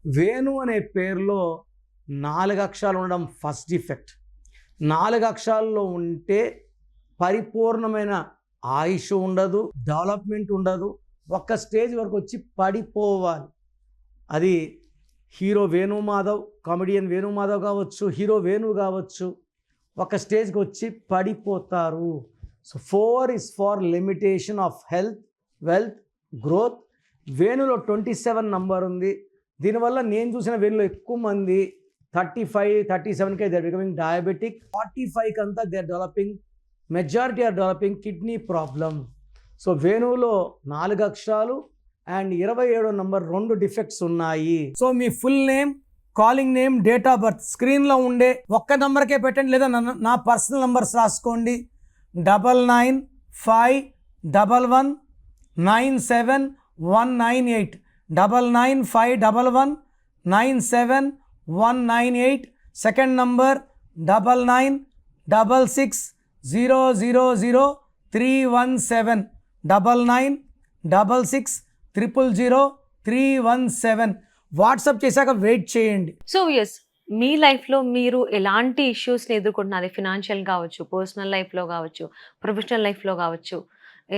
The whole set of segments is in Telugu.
వేణు అనే పేరులో 4 అక్షరాలు ఉండడం ఫస్ట్ డిఫెక్ట్. 4 అక్షరాల్లో ఉంటే పరిపూర్ణమైన ఆయుష్ ఉండదు, డెవలప్మెంట్ ఉండదు, ఒక్క స్టేజ్ వరకు వచ్చి పడిపోవాలి. అది హీరో వేణుమాధవ్, కామెడియన్ వేణుమాధవ్ కావచ్చు, హీరో వేణు కావచ్చు, ఒక స్టేజ్కి వచ్చి పడిపోతారు. So 4 is for limitation of health, wealth, growth. వేణులో 27 నంబర్ ఉంది. దీనివల్ల నేను చూసిన వేణులో ఎక్కువ మంది 35, 37కే దే ఆర్ బికమింగ్ డయాబెటిక్. 45కి అంతా they are developing, majority are developing kidney problem. So వేణువులో 4 అక్షరాలు అండ్ 27 నంబర్ 2 డిఫెక్ట్స్ ఉన్నాయి. సో మీ full name, calling name, date of birth స్క్రీన్లో ఉండే ఒక్క నెంబర్కే పెట్టండి, లేదా నా పర్సనల్ నెంబర్స్ రాసుకోండి. 9951197198, 9951197198. Second number 9966000317, 9966000317. వాట్సాప్ చేశాక వెయిట్ చేయండి. సో ఎస్, మీ లైఫ్లో మీరు ఎలాంటి ఇష్యూస్ని ఎదుర్కొంటున్నారు? అది ఫినాన్షియల్ కావచ్చు, పర్సనల్ లైఫ్లో కావచ్చు, ప్రొఫెషనల్ లైఫ్లో కావచ్చు,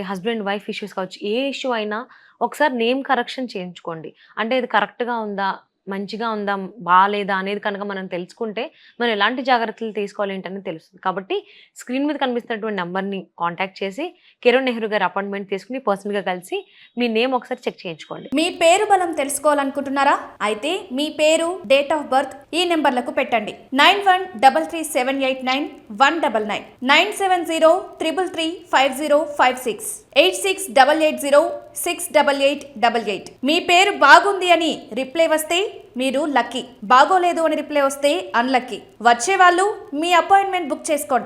హస్బెండ్ వైఫ్ ఇష్యూస్ కావచ్చు, ఏ ఇష్యూ అయినా ఒకసారి నేమ్ కరెక్షన్ చేయించుకోండి. అంటే ఇది కరెక్ట్గా ఉందా, మంచిగా ఉందా, బాగాలేదా అనేది కనుక మనం తెలుసుకుంటే మనం ఎలాంటి జాగ్రత్తలు తీసుకోవాలి ఏంటని తెలుస్తుంది. కాబట్టి స్క్రీన్ మీద కనిపిస్తున్నటువంటి నెంబర్ని కాంటాక్ట్ చేసి కిరణ్ నెహ్రూ గారి అపాయింట్మెంట్ తీసుకుని పర్సనల్గా కలిసి మీ నేమ్ ఒకసారి చెక్ చేయించుకోండి. మీ పేరు బలం తెలుసుకోవాలనుకుంటున్నారా? అయితే మీ పేరు, డేట్ ఆఫ్ బర్త్ ఈ నెంబర్లకు పెట్టండి. 9133789199, 9703335056, 8688068888. మీ పేరు బాగుంది అని రిప్లై వస్తే మీరు లక్కీ, బాగోలేదు అని రిప్లై వస్తే అన్లక్కీ. వచ్చే వాళ్ళు మీ అపాయింట్మెంట్ బుక్ చేసుకోండి.